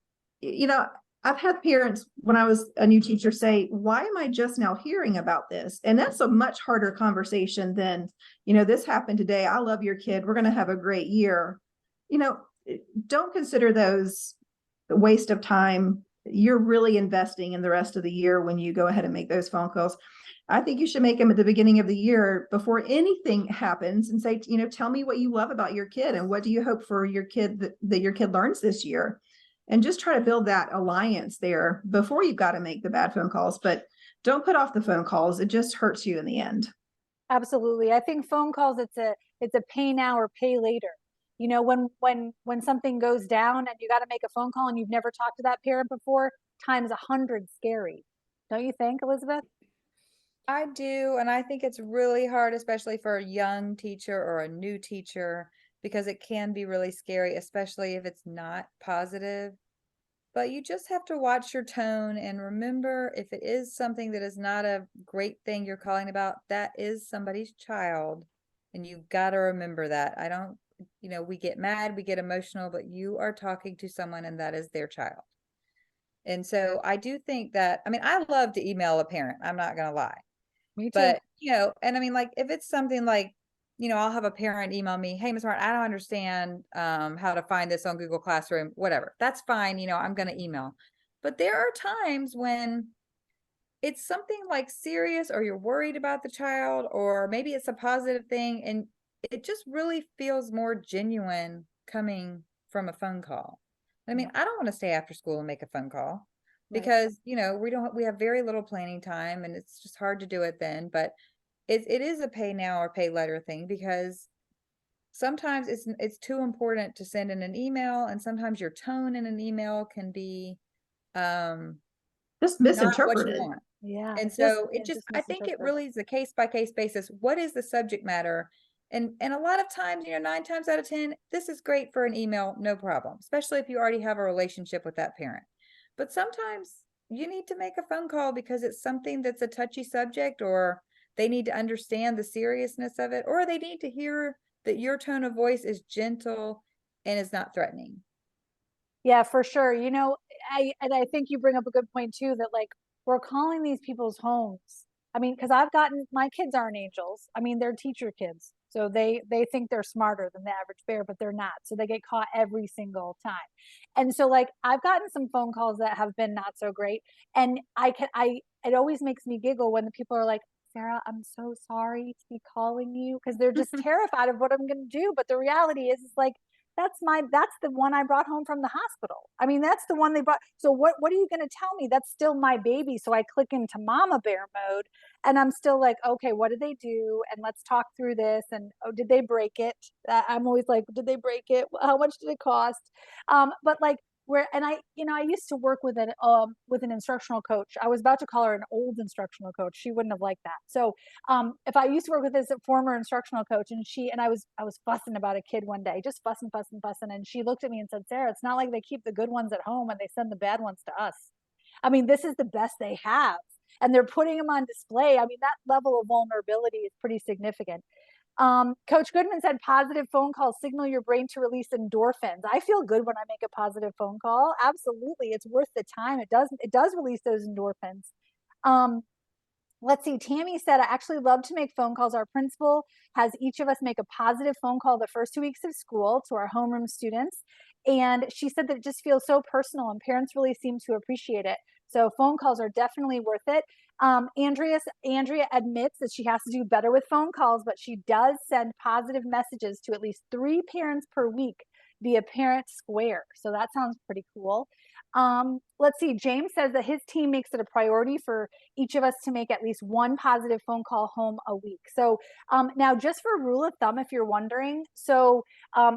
I've had parents when I was a new teacher say, why am I just now hearing about this? And that's a much harder conversation than, this happened today. I love your kid. We're going to have a great year. Don't consider those a waste of time. You're really investing in the rest of the year when you go ahead and make those phone calls. I think you should make them at the beginning of the year before anything happens and say, tell me what you love about your kid and what do you hope for your kid that your kid learns this year. And just try to build that alliance there before you've got to make the bad phone calls. But don't put off the phone calls. It just hurts you in the end. Absolutely. I think phone calls, it's a pay now or pay later. When something goes down and you got to make a phone call and you've never talked to that parent before, times 100 scary. Don't you think, Elizabeth? I do, and I think it's really hard, especially for a young teacher or a new teacher, because it can be really scary, especially if it's not positive. But you just have to watch your tone and remember, if it is something that is not a great thing you're calling about, that is somebody's child. And you've got to remember that. I don't, we get mad, we get emotional, but you are talking to someone and that is their child. And so I do think that, I love to email a parent. I'm not going to lie. Me too. But, and like, if it's something like, I'll have a parent email me, hey, Ms. Martin, I don't understand how to find this on Google Classroom, whatever. That's fine. I'm going to email. But there are times when it's something like serious, or you're worried about the child, or maybe it's a positive thing. And it just really feels more genuine coming from a phone call. I don't want to stay after school and make a phone call because, we have very little planning time and it's just hard to do it then. But it is a pay now or pay later thing, because sometimes it's too important to send in an email, and sometimes your tone in an email can be just misinterpreted. Yeah. And so I think it really is a case by case basis. What is the subject matter? And a lot of times, 9 times out of 10, this is great for an email, no problem, especially if you already have a relationship with that parent. But sometimes you need to make a phone call because it's something that's a touchy subject, or they need to understand the seriousness of it, or they need to hear that your tone of voice is gentle and is not threatening. Yeah, for sure. I think you bring up a good point too, that like we're calling these people's homes. Because my kids aren't angels. They're teacher kids. So they think they're smarter than the average bear, but they're not. So they get caught every single time. And so like I've gotten some phone calls that have been not so great. And it always makes me giggle when the people are like, Sarah, I'm so sorry to be calling you, because they're just terrified of what I'm going to do. But the reality is like, that's the one I brought home from the hospital. That's the one they brought. So what are you going to tell me? That's still my baby. So I click into mama bear mode and I'm still like, okay, what did they do? And let's talk through this. And did they break it? I'm always like, did they break it? How much did it cost? But like, I used to work with an instructional coach. I was about to call her an old instructional coach. She wouldn't have liked that. So if I used to work with this former instructional coach, and I was fussing about a kid one day, just fussing. And she looked at me and said, Sarah, it's not like they keep the good ones at home and they send the bad ones to us. This is the best they have. And they're putting them on display. That level of vulnerability is pretty significant. Coach Goodman said positive phone calls signal your brain to release endorphins. I feel good when I make a positive phone call. Absolutely. It's worth the time. It does release those endorphins. Let's see. Tammy said, I actually love to make phone calls. Our principal has each of us make a positive phone call the first 2 weeks of school to our homeroom students. And she said that it just feels so personal and parents really seem to appreciate it. So phone calls are definitely worth it. Andrea admits that she has to do better with phone calls, but she does send positive messages to at least 3 parents per week via Parent Square. So that sounds pretty cool. Let's see. James says that his team makes it a priority for each of us to make at least 1 positive phone call home a week. So now just for rule of thumb, if you're wondering, so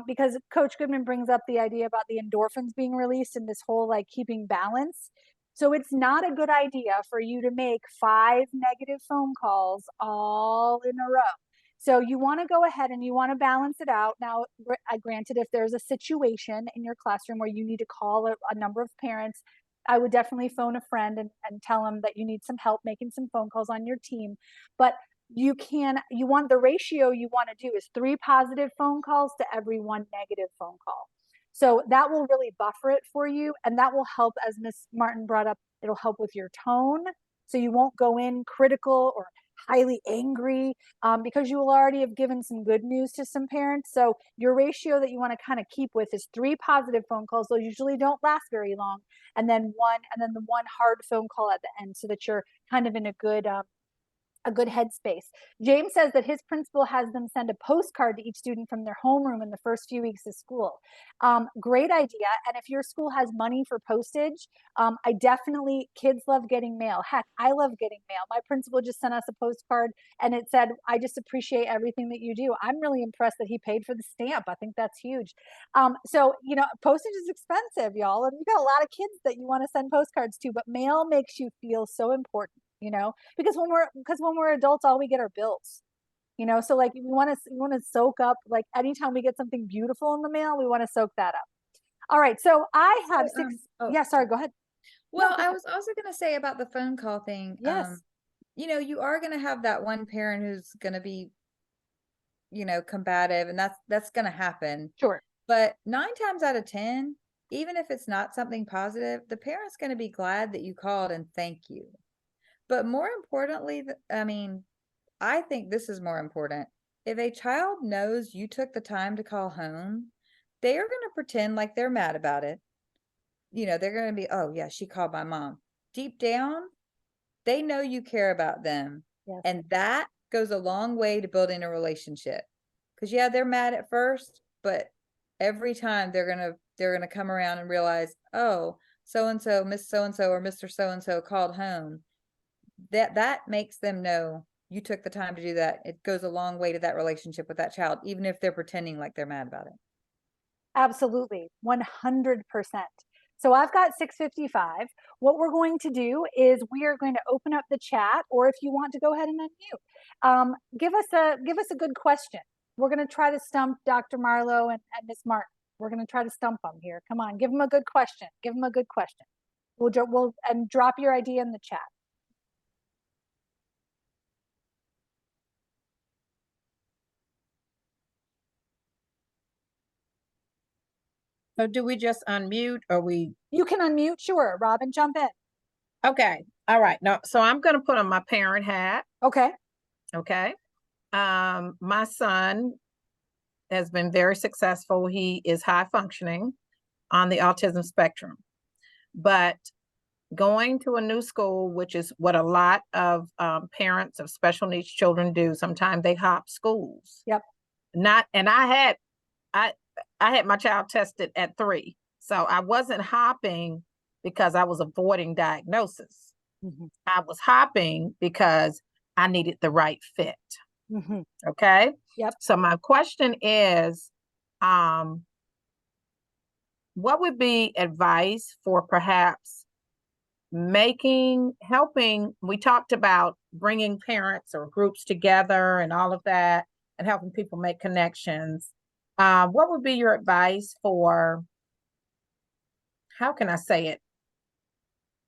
because Coach Goodman brings up the idea about the endorphins being released and this whole like keeping balance. So it's not a good idea for you to make 5 negative phone calls all in a row. So you want to go ahead and you want to balance it out. Now, granted, if there's a situation in your classroom where you need to call a number of parents, I would definitely phone a friend and tell them that you need some help making some phone calls on your team. But you want the ratio you want to do is 3 positive phone calls to every 1 negative phone call. So that will really buffer it for you. And that will help, as Ms. Martin brought up, it'll help with your tone. So you won't go in critical or highly angry, because you will already have given some good news to some parents. So your ratio that you want to kind of keep with is 3 positive phone calls. Those usually don't last very long. And then the one hard phone call at the end, so that you're kind of in a good headspace. James says that his principal has them send a postcard to each student from their homeroom in the first few weeks of school. Great idea. And if your school has money for postage, kids love getting mail. Heck, I love getting mail. My principal just sent us a postcard and it said, I just appreciate everything that you do. I'm really impressed that he paid for the stamp. I think that's huge. So, postage is expensive, y'all. And you've got a lot of kids that you want to send postcards to, but mail makes you feel so important. Because when we're adults, all we get are bills, so like we want to soak up, like anytime we get something beautiful in the mail, we want to soak that up. All right. So I have yeah, sorry, go ahead. Well, go I ahead. was also going to say about the phone call thing. Yes. You are going to have that one parent who's going to be, combative, and that's going to happen. Sure. But 9 times out of 10, even if it's not something positive, the parent's going to be glad that you called and thank you. But more importantly, I think this is more important. If a child knows you took the time to call home, they are going to pretend like they're mad about it. They're going to be, oh yeah, she called my mom. Deep down, they know you care about them. Yes. And that goes a long way to building a relationship. Because yeah, they're mad at first, but every time they're going to come around and realize, oh, so-and-so, Miss so-and-so or Mr. so-and-so called home. That makes them know you took the time to do that. It goes a long way to that relationship with that child, even if they're pretending like they're mad about it. Absolutely. 100%. So I've got 6:55. What we're going to do is we are going to open up the chat, or if you want to go ahead and unmute, give us a good question. We're going to try to stump Dr. Marlowe and Ms. Martin. We're going to try to stump them here. Come on, give them a good question. Give them a good question. We'll and drop your idea in the chat. So do we just unmute or You can unmute, sure. Robin, jump in. Okay. All right. No, so I'm going to put on my parent hat. Okay. Okay. My son has been very successful. He is high functioning on the autism spectrum, but going to a new school, which is what a lot of parents of special needs children do. Sometimes they hop schools. Yep. I had my child tested at 3. So I wasn't hopping because I was avoiding diagnosis. Mm-hmm. I was hopping because I needed the right fit. Mm-hmm. Okay. Yep. So my question is, what would be advice for perhaps helping, we talked about bringing parents or groups together and all of that and helping people make connections. What would be your advice for, how can I say it?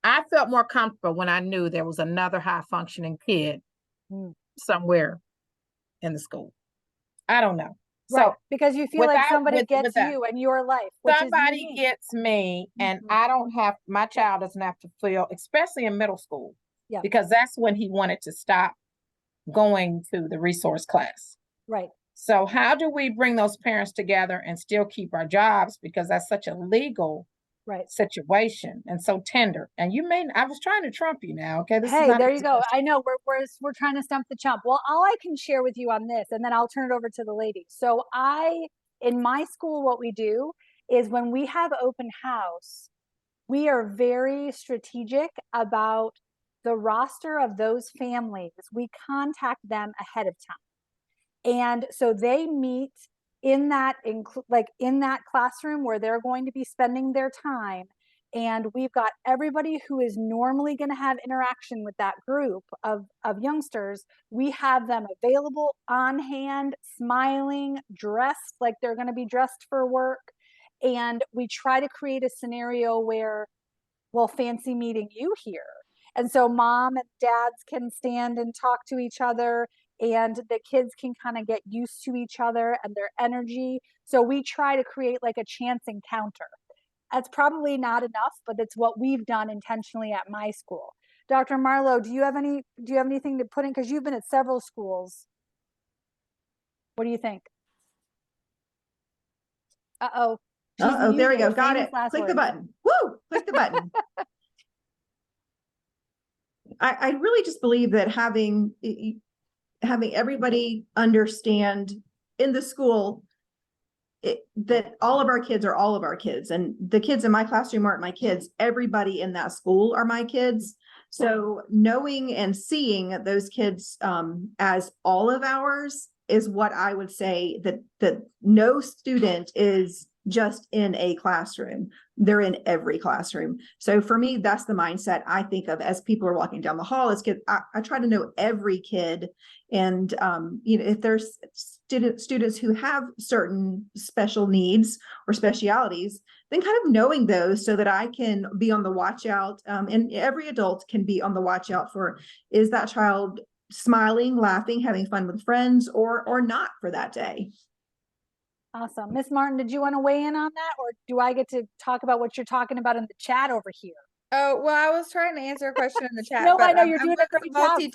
I felt more comfortable when I knew there was another high functioning kid somewhere in the school. I don't know. Right, so because you feel like somebody gets you and your life. Somebody gets me, and I don't have, my child doesn't have to feel, especially in middle school, because that's when he wanted to stop going to the resource class. Right. So how do we bring those parents together and still keep our jobs? Because that's such a legal situation and so tender. And I was trying to trump you now. Okay. Hey, there you go. I know we're trying to stump the chump. Well, all I can share with you on this, and then I'll turn it over to the ladies. So in my school, what we do is when we have open house, we are very strategic about the roster of those families. We contact them ahead of time. And so they meet in that classroom where they're going to be spending their time. And we've got everybody who is normally going to have interaction with that group of youngsters. We have them available, on hand, smiling, dressed like they're going to be dressed for work. And we try to create a scenario where, well, fancy meeting you here. And so mom and dads can stand and talk to each other. and the kids can kind of get used to each other and their energy. So we try to create like a chance encounter. That's probably not enough, but it's what we've done intentionally at my school. Dr. Marlowe, do you have anything to put in? Because you've been at several schools. What do you think? Uh-oh. She's Uh-oh, there we go. muted. Got Famous it. last Click the words. button. Woo! Click the button. I really just believe that having everybody understand in the school that all of our kids are all of our kids, and the kids in my classroom aren't my kids. Everybody in that school are my kids. So knowing and seeing those kids as all of ours is what I would say, that no student is just in a classroom. They're in every classroom. So for me, that's the mindset I think of as people are walking down the hall. As kids, I try to know every kid. And if there's students who have certain special needs or specialities, then kind of knowing those so that I can be on the watch out. And every adult can be on the watch out for, is that child smiling, laughing, having fun with friends, or not for that day. Awesome. Miss Martin, did you want to weigh in on that, or do I get to talk about what you're talking about in the chat over here? Oh, well, I was trying to answer a question in the chat. No, but, I know you're I doing a was great job. Yeah,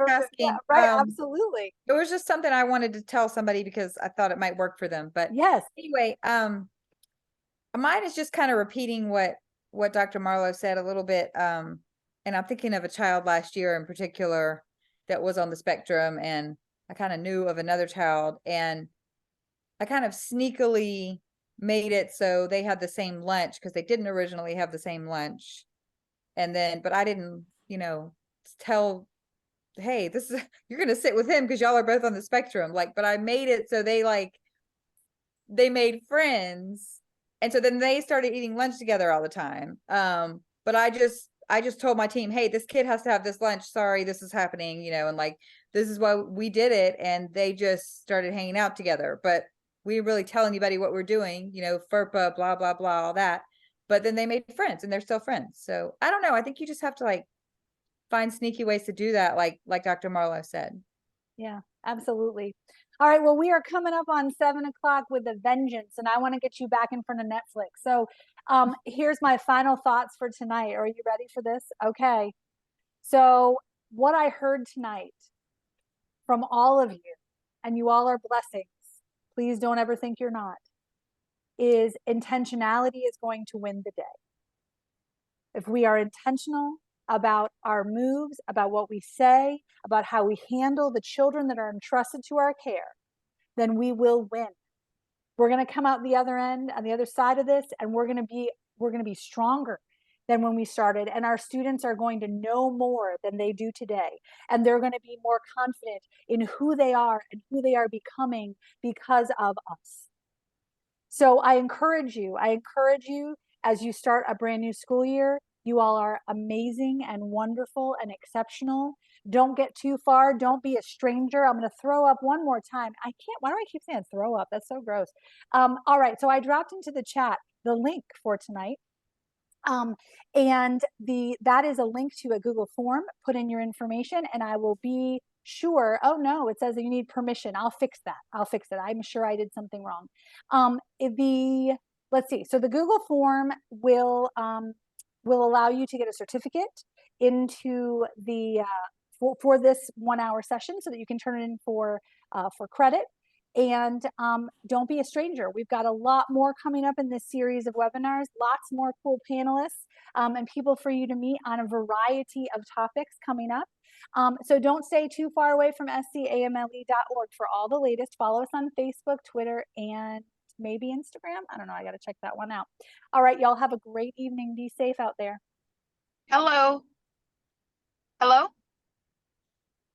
multitasking. right, absolutely. It was just something I wanted to tell somebody because I thought it might work for them. But Yes. anyway, mine is just kind of repeating what Dr. Marlowe said a little bit. And I'm thinking of a child last year in particular that was on the spectrum, and I kind of knew of another child, and I kind of sneakily made it so they had the same lunch because they didn't originally have the same lunch. And then, but I didn't, tell, hey, this is, you're going to sit with him because y'all are both on the spectrum. But I made it so they made friends. And so then they started eating lunch together all the time. But I just told my team, hey, this kid has to have this lunch. Sorry, this is happening, and this is why we did it. And they just started hanging out together. But we didn't really tell anybody what we're doing, FERPA, blah, blah, blah, all that. But then they made friends, and they're still friends. So I don't know. I think you just have to find sneaky ways to do that, like Dr. Marlowe said. Yeah, absolutely. All right. Well, we are coming up on 7:00 with a vengeance, and I want to get you back in front of Netflix. So here's my final thoughts for tonight. Are you ready for this? Okay. So what I heard tonight from all of you, and you all are blessings, please don't ever think you're not, is intentionality is going to win the day. If we are intentional about our moves, about what we say, about how we handle the children that are entrusted to our care, then we will win. We're going to come out the other end, on the other side of this, and we're going to be stronger than when we started. And our students are going to know more than they do today. And they're going to be more confident in who they are and who they are becoming because of us. So I encourage you as you start a brand new school year. You all are amazing and wonderful and exceptional. Don't get too far. Don't be a stranger. I'm going to throw up one more time. I can't. Why do I keep saying throw up? That's so gross. All right. So I dropped into the chat the link for tonight. And that is a link to a Google form. Put in your information and I will be sure. Oh no, it says that you need permission. I'll fix that. I'm sure I did something wrong. Let's see. So the Google form will allow you to get a certificate into the for this 1 hour session so that you can turn it in for credit. And don't be a stranger. We've got a lot more coming up in this series of webinars, lots more cool panelists and people for you to meet on a variety of topics coming up. So don't stay too far away from scamle.org for all the latest. Follow us on Facebook, Twitter, and maybe Instagram. I don't know. I got to check that one out. All right, y'all have a great evening. Be safe out there. Hello.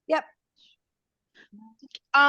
Yep.